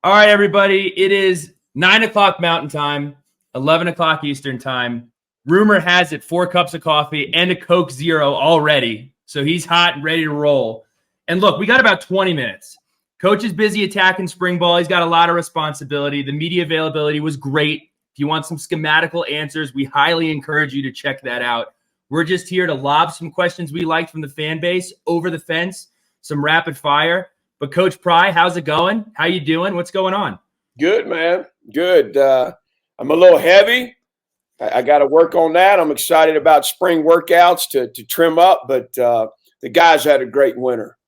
All right, everybody. It is 9 o'clock Mountain Time, 11 o'clock Eastern Time. Rumor has it 4 cups of coffee and a Coke Zero already. So he's hot and ready to roll. And look, we got about 20 minutes. Coach is busy attacking spring ball. He's got a lot of responsibility. The media availability was great. If you want some schematical answers, we highly encourage you to check that out. We're just here to lob some questions we liked from the fan base over the fence, some rapid fire. But Coach Pry, how's it going? How you doing? What's going on? Good, man. Good. I'm a little heavy. I got to work on that. I'm excited about spring workouts to trim up, but the guys had a great winter.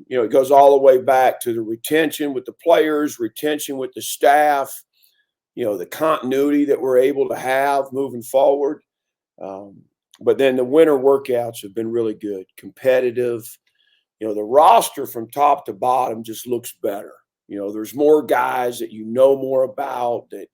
It goes all the way back to the retention with the players, retention with the staff, the continuity that we're able to have moving forward. But then the winter workouts have been really good, competitive. The roster from top to bottom just looks better. There's more guys that more about that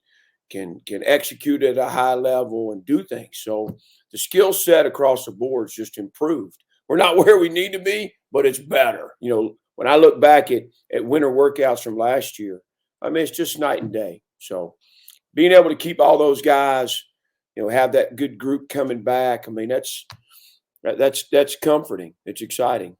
can execute at a high level and do things. So the skill set across the board is just improved. We're not where we need to be, but it's better. When I look back at winter workouts from last year, it's just night and day. So being able to keep all those guys, have that good group coming back, that's comforting. It's exciting.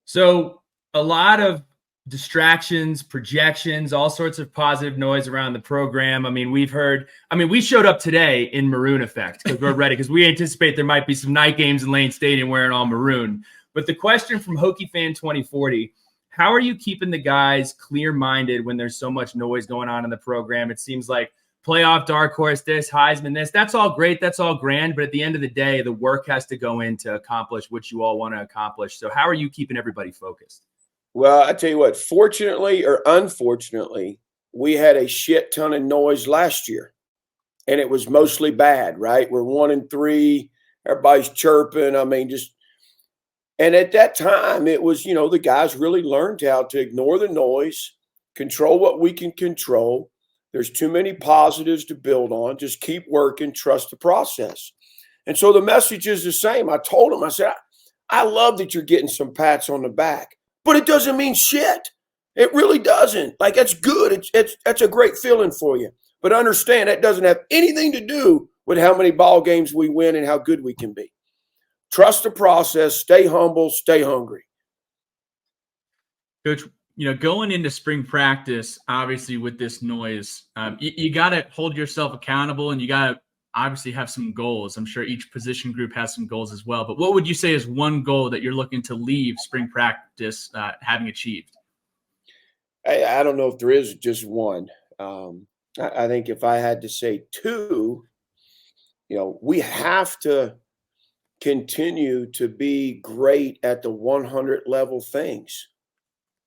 So a lot of distractions, projections, all sorts of positive noise around the program. We showed up today in maroon effect because we're ready, because we anticipate there might be some night games in Lane Stadium wearing all maroon. But the question from Hokie Fan 2040, how are you keeping the guys clear-minded when there's so much noise going on in the program? It seems like playoff dark horse this, Heisman this, that's all great, that's all grand, but at the end of the day, the work has to go in to accomplish what you all want to accomplish. So how are you keeping everybody focused? Well, I tell you what, fortunately or unfortunately, we had a shit ton of noise last year, and it was mostly bad, right? We're 1-3, everybody's chirping. And at that time, it was, the guys really learned how to ignore the noise, control what we can control. There's too many positives to build on. Just keep working, trust the process. And so the message is the same. I told them, I said, I love that you're getting some pats on the back, but it doesn't mean shit. It really doesn't. That's good. That's a great feeling for you. But understand that doesn't have anything to do with how many ball games we win and how good we can be. Trust the process, stay humble, stay hungry. Coach, going into spring practice, obviously with this noise, you got to hold yourself accountable, and you got to obviously have some goals. I'm sure each position group has some goals as well. But what would you say is one goal that you're looking to leave spring practice having achieved? I don't know if there is just one. I think if I had to say two, we have to continue to be great at the 100 level things.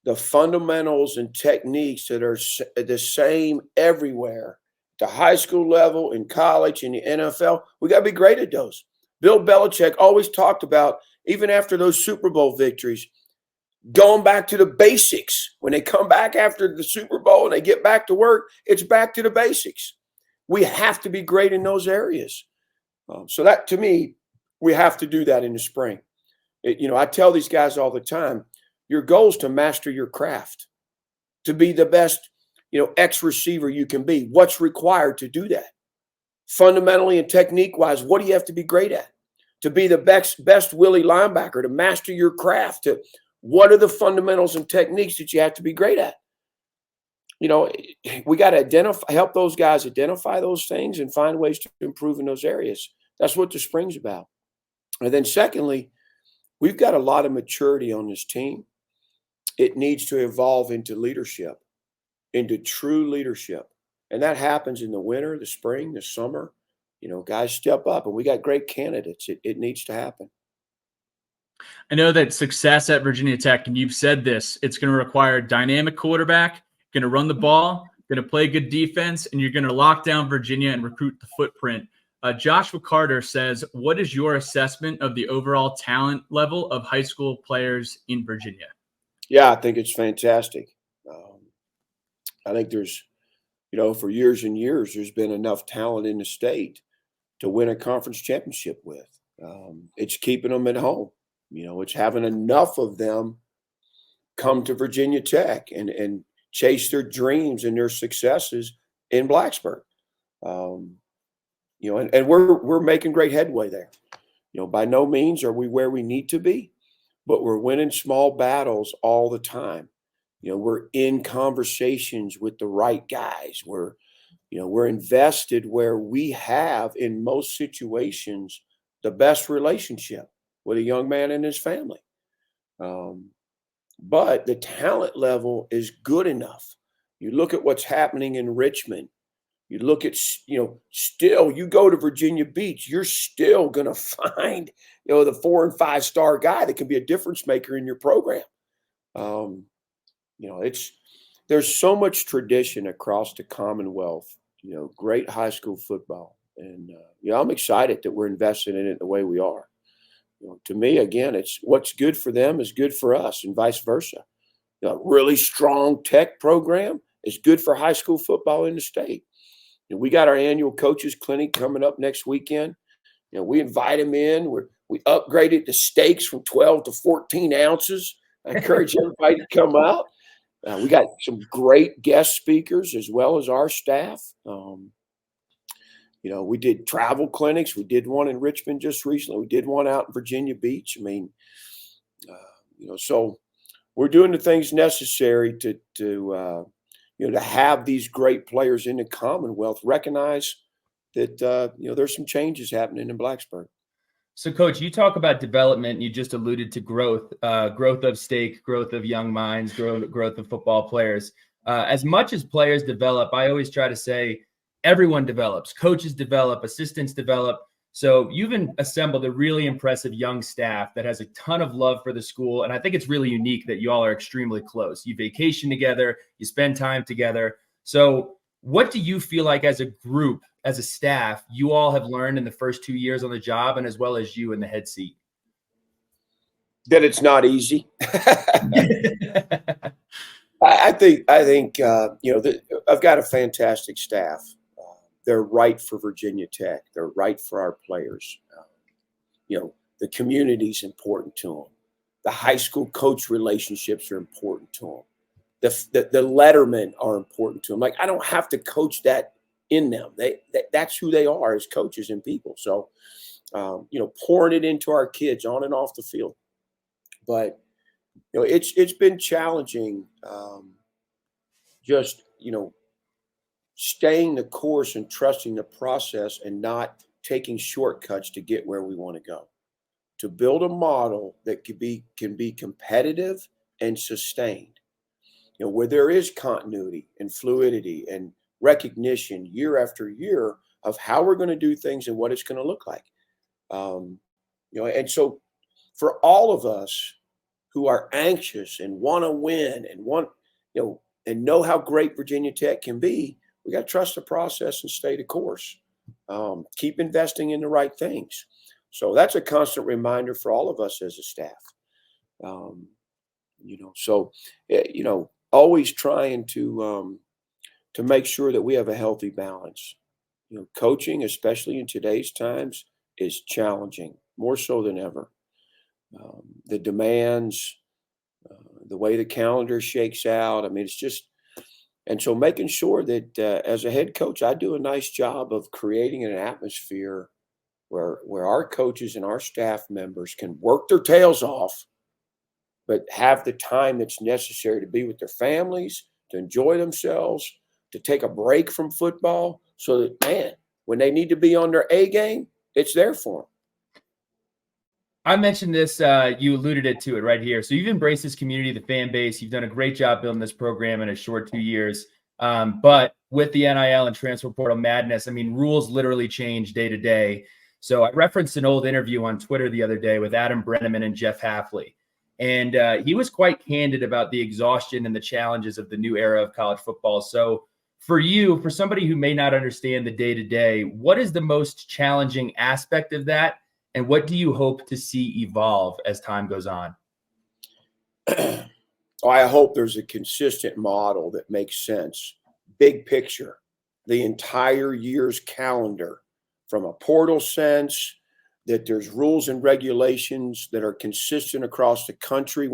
The fundamentals and techniques that are the same everywhere, the high school level, in college, in the NFL, we got to be great at those. Bill Belichick always talked about, even after those Super Bowl victories, going back to the basics. When they come back after the Super Bowl and they get back to work, it's back to the basics. We have to be great in those areas. So that, to me, we have to do that in the spring. I tell these guys all the time, your goal is to master your craft, to be the best, X receiver you can be. What's required to do that? Fundamentally and technique-wise, what do you have to be great at? To be the best Willie linebacker, to master your craft, what are the fundamentals and techniques that you have to be great at? We got to help those guys identify those things and find ways to improve in those areas. That's what the spring's about. And then secondly, we've got a lot of maturity on this team. It needs to evolve into leadership, into true leadership. And that happens in the winter, the spring, the summer. Guys step up, and we got great candidates. It needs to happen. I know that success at Virginia Tech, and you've said this, it's going to require a dynamic quarterback, going to run the ball, going to play good defense, and you're going to lock down Virginia and recruit the footprint. Joshua Carter says, what is your assessment of the overall talent level of high school players in Virginia? Yeah, I think it's fantastic. I think there's, for years and years, there's been enough talent in the state to win a conference championship with. It's keeping them at home. It's having enough of them come to Virginia Tech and chase their dreams and their successes in Blacksburg. And we're making great headway there. By no means are we where we need to be, but we're winning small battles all the time. We're in conversations with the right guys. We're invested where we have, in most situations, the best relationship with a young man and his family. But the talent level is good enough. You look at what's happening in Richmond. You look at, still, you go to Virginia Beach, you're still going to find, the 4 and 5 star guy that can be a difference maker in your program. There's so much tradition across the Commonwealth, great high school football. And, I'm excited that we're investing in it the way we are. To me, again, it's what's good for them is good for us and vice versa. A really strong tech program is good for high school football in the state. We got our annual coaches clinic coming up next weekend. We invite them in. We upgraded the steaks from 12 to 14 ounces. I encourage everybody to come out. We got some great guest speakers as well as our staff. We did travel clinics. We did one in Richmond just recently. We did one out in Virginia Beach. So we're doing the things necessary to have these great players in the Commonwealth recognize that, there's some changes happening in Blacksburg. So, Coach, you talk about development. You just alluded to growth of stake, growth of young minds, growth of football players. As much as players develop, I always try to say everyone develops. Coaches develop, assistants develop. So you've assembled a really impressive young staff that has a ton of love for the school. And I think it's really unique that you all are extremely close. You vacation together, you spend time together. So what do you feel like as a group, as a staff, you all have learned in the first 2 years on the job, and as well as you in the head seat? That it's not easy. I think I've got a fantastic staff. They're right for Virginia Tech. They're right for our players. The community's important to them. The high school coach relationships are important to them. The lettermen are important to them. Like, I don't have to coach that in them. That's who they are as coaches and people. So, pouring it into our kids on and off the field. But, it's been challenging. Staying the course and trusting the process and not taking shortcuts to get where we want to go. To build a model that can be competitive and sustained. Where there is continuity and fluidity and recognition year after year of how we're going to do things and what it's going to look like. And so for all of us who are anxious and want to win and know how great Virginia Tech can be, we got to trust the process and stay the course. Keep investing in the right things. So that's a constant reminder for all of us as a staff. Always trying to make sure that we have a healthy balance. Coaching, especially in today's times, is challenging, more so than ever. The demands, the way the calendar shakes out. It's just. And so making sure that as a head coach, I do a nice job of creating an atmosphere where our coaches and our staff members can work their tails off, but have the time that's necessary to be with their families, to enjoy themselves, to take a break from football so that, man, when they need to be on their A game, it's there for them. I mentioned this, you alluded to it right here. So you've embraced this community, the fan base. You've done a great job building this program in a short 2 years. But with the NIL and transfer portal madness, rules literally change day to day. So I referenced an old interview on Twitter the other day with Adam Brenneman and Jeff Hafley. And he was quite candid about the exhaustion and the challenges of the new era of college football. So for you, for somebody who may not understand the day-to-day, what is the most challenging aspect of that? And what do you hope to see evolve as time goes on? I hope there's a consistent model that makes sense. Big picture, the entire year's calendar, from a portal sense, that there's rules and regulations that are consistent across the country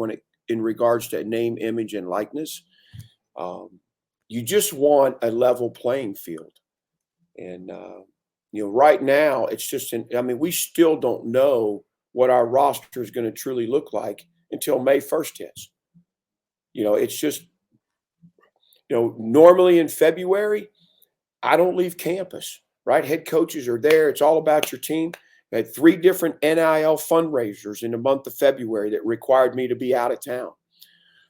in regards to name, image, and likeness. You just want a level playing field. And, right now it's just, we still don't know what our roster is going to truly look like until May 1st hits. It's just, normally in February, I don't leave campus, right? Head coaches are there. It's all about your team. I had 3 different NIL fundraisers in the month of February that required me to be out of town.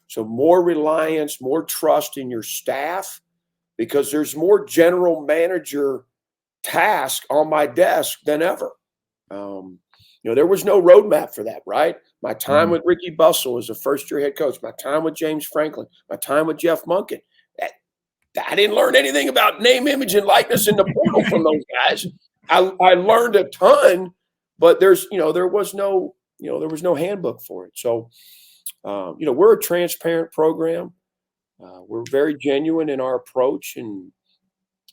So more reliance, more trust in your staff, because there's more general manager task on my desk than ever. There was no roadmap for that, right? My time with Ricky Bussell as a first-year head coach, my time with James Franklin, my time with Jeff Monken. I didn't learn anything about name, image, and likeness in the portal from those guys. I learned a ton, but there was no handbook for it. So, we're a transparent program. We're very genuine in our approach, and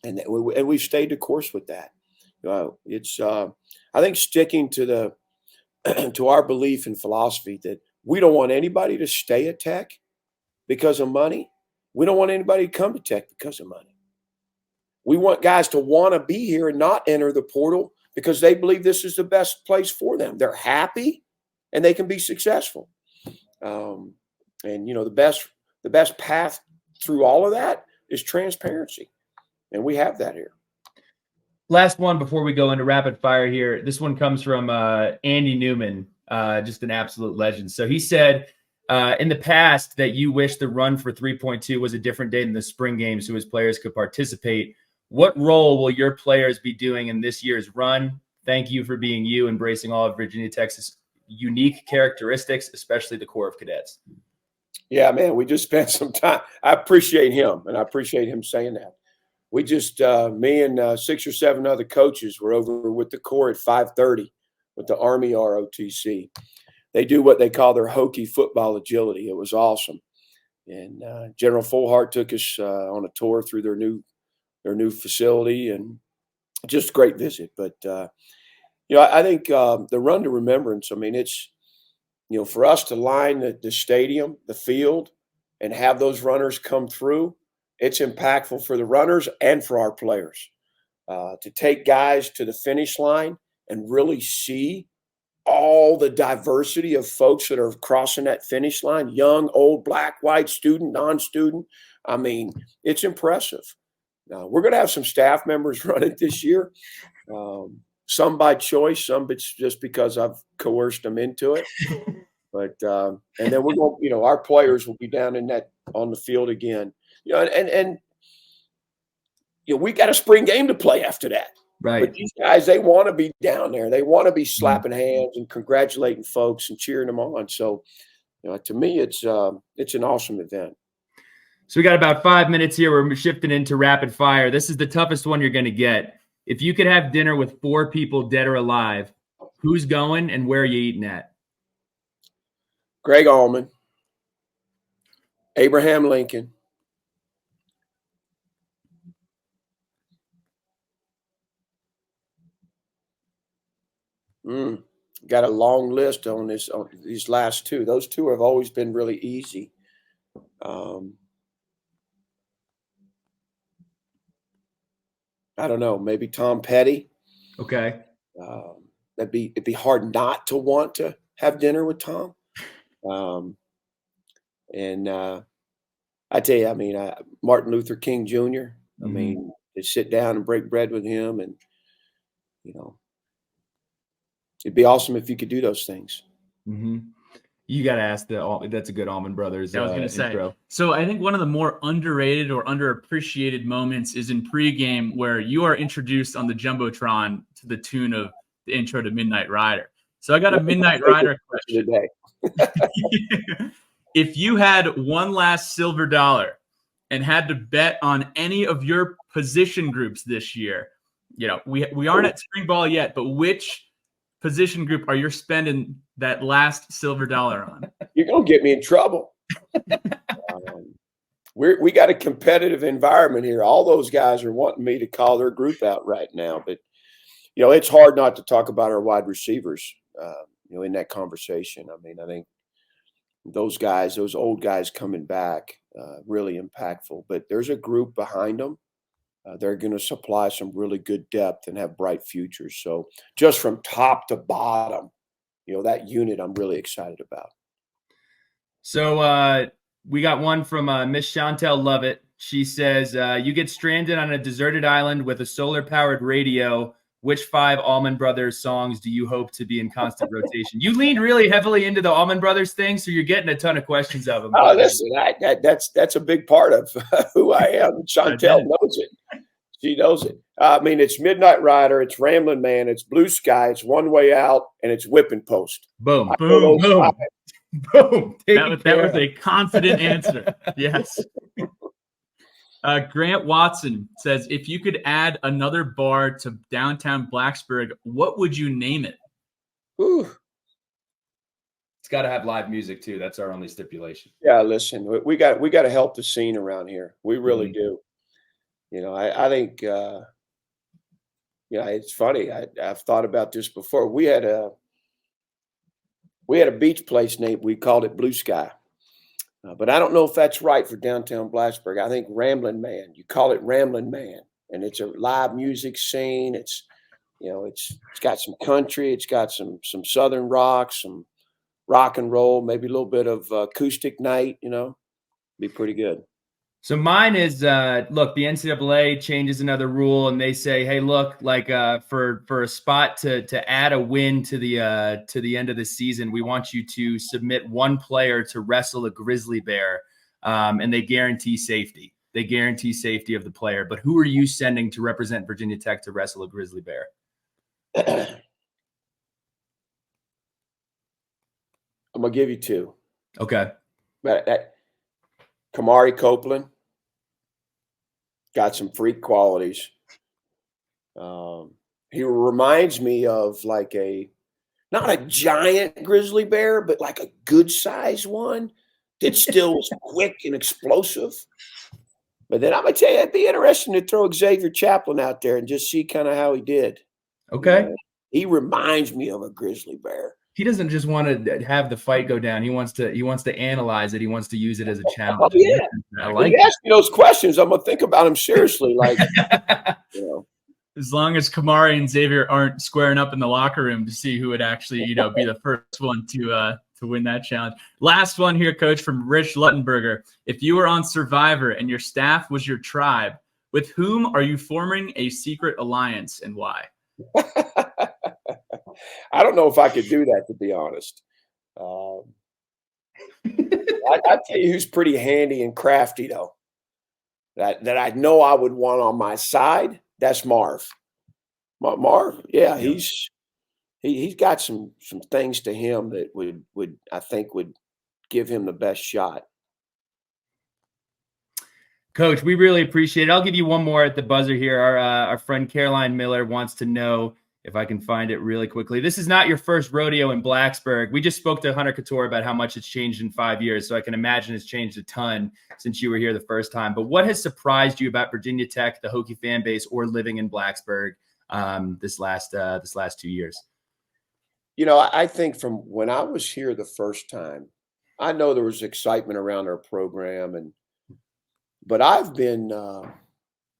we've stayed the course with that. It's I think sticking to to our belief and philosophy that we don't want anybody to stay at Tech because of money. We don't want anybody to come to Tech because of money. We want guys to want to be here and not enter the portal because they believe this is the best place for them. They're happy and they can be successful. And the best path through all of that is transparency. And we have that here. Last one before we go into rapid fire here. This one comes from Andy Newman, just an absolute legend. So he said in the past that you wish the run for 3.2 was a different day than the spring games so his players could participate. What role will your players be doing in this year's run? Thank you for being you, embracing all of Virginia Tech's unique characteristics, especially the core of cadets. Yeah, man, we just spent some time. I appreciate him, and I appreciate him saying that. We just, me and 6 or 7 other coaches were over with the Corps at 5:30 with the Army ROTC. They do what they call their HOKIE football agility. It was awesome. And General Fullhart took us on a tour through their new facility, and just a great visit. But, I think the run to Remembrance, it's, for us to line the stadium, the field, and have those runners come through, it's impactful for the runners and for our players. To take guys to the finish line and really see all the diversity of folks that are crossing that finish line, young, old, black, white, student, non-student. It's impressive. We're going to have some staff members run it this year. Some by choice, some it's just because I've coerced them into it. But and then we're going, our players will be down on the field again. We got a spring game to play after that. Right. But these guys, they want to be down there. They want to be slapping hands and congratulating folks and cheering them on. So, to me, it's an awesome event. So we got about 5 minutes here. We're shifting into rapid fire. This is the toughest one you're going to get. If you could have dinner with 4 people, dead or alive, who's going and where are you eating at? Greg Allman, Abraham Lincoln, got a long list on these last 2. Those 2 have always been really easy. I don't know, maybe Tom Petty. Okay. It'd be hard not to want to have dinner with Tom. I tell you, Martin Luther King Jr. To sit down and break bread with him, and it'd be awesome if you could do those things. Mm-hmm. You got to ask that's a good Almond Brothers. I was going to say. Intro. So I think one of the more underrated or underappreciated moments is in pregame where you are introduced on the Jumbotron to the tune of the intro to Midnight Rider. So I got a Midnight Rider question today. If you had one last silver dollar and had to bet on any of your position groups this year, we aren't at spring ball yet, but which position group are you spending that last silver dollar on? You're going to get me in trouble. We got a competitive environment here. All those guys are wanting me to call their group out right now, but it's hard not to talk about our wide receivers, in that conversation. I think those guys, those old guys coming back, really impactful. But there's a group behind them. They're going to supply some really good depth and have bright futures. So just from top to bottom, that unit I'm really excited about. So we got one from Miss Chantel Lovett. She says, you get stranded on a deserted island with a solar-powered radio. Which 5 Almond Brothers songs do you hope to be in constant rotation? You leaned really heavily into the Almond Brothers thing, so you're getting a ton of questions of them. Oh, listen, that's a big part of who I am. Chantel knows it. She knows it. I mean, it's Midnight Rider, it's Ramblin' Man, it's Blue Sky, it's One Way Out, and it's Whipping Post. Boom, boom, boom, boom. That was a confident answer. Yes. Grant Watson says, if you could add another bar to downtown Blacksburg, what would you name it? Ooh. It's got to have live music too. That's our only stipulation. Yeah, listen, we got to help the scene around here. We really do. I think it's funny. I've thought about this before. We had a beach place named, we called it Blue Sky. But I don't know if that's right for downtown Blacksburg. I think Ramblin' Man, you call it Ramblin' Man, and it's a live music scene. It's, it's got some country, it's got some Southern rock, some rock and roll, maybe a little bit of acoustic night, be pretty good. So mine is, look, the NCAA changes another rule and they say, hey, look, like for a spot to add a win to the end of the season, we want you to submit one player to wrestle a Grizzly Bear, and they guarantee safety. They guarantee safety of the player. But who are you sending to represent Virginia Tech to wrestle a Grizzly Bear? I'm going to give you 2. Okay. But Kamari Copeland got some freak qualities. He reminds me of like not a giant grizzly bear, but like a good sized one that still was quick and explosive. But then I'm going to tell you, it'd be interesting to throw Xavier Chaplin out there and just see kind of how he did. Okay. He reminds me of a grizzly bear. He doesn't just want to have the fight go down. He wants to analyze it. He wants to use it as a challenge. Oh, yeah. I like when you ask me those questions, I'm going to think about him seriously. Like, As long as Kamari and Xavier aren't squaring up in the locker room to see who would actually, be the first one to win that challenge. Last one here, Coach, from Rich Luttenberger. If you were on Survivor and your staff was your tribe, with whom are you forming a secret alliance and why? I don't know if I could do that, to be honest. I tell you who's pretty handy and crafty, though, that I know I would want on my side. That's Marv. Marv, yeah, he's got some things to him that would I think would give him the best shot. Coach, we really appreciate it. I'll give you one more at the buzzer here. Our friend Caroline Miller wants to know, if I can find it really quickly. This is not your first rodeo in Blacksburg. We just spoke to Hunter Couture about how much it's changed in 5 years, so I can imagine it's changed a ton since you were here the first time. But what has surprised you about Virginia Tech, the Hokie fan base, or living in Blacksburg this last 2 years? I think from when I was here the first time, I know there was excitement around our program, but I've been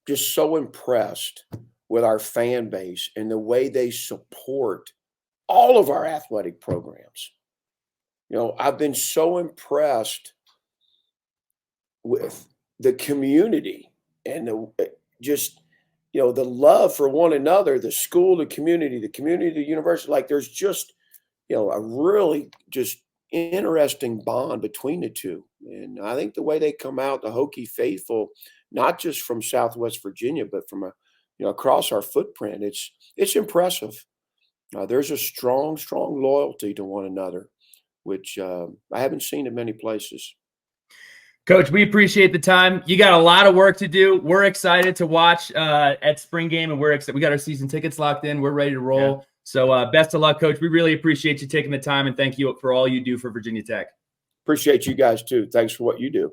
just so impressed with our fan base and the way they support all of our athletic programs. I've been so impressed with the community and the love for one another, the school, the community, the university. Like there's just, a really just interesting bond between the two. And I think the way they come out, the Hokie faithful, not just from Southwest Virginia, but from across our footprint, it's impressive. There's a strong loyalty to one another, which I haven't seen in many places. Coach, we appreciate the time. You got a lot of work to do. We're excited to watch at spring game, and we got our season tickets locked in. We're ready to roll. Yeah. So best of luck, Coach. We really appreciate you taking the time, and thank you for all you do for Virginia Tech. Appreciate you guys too. Thanks for what you do.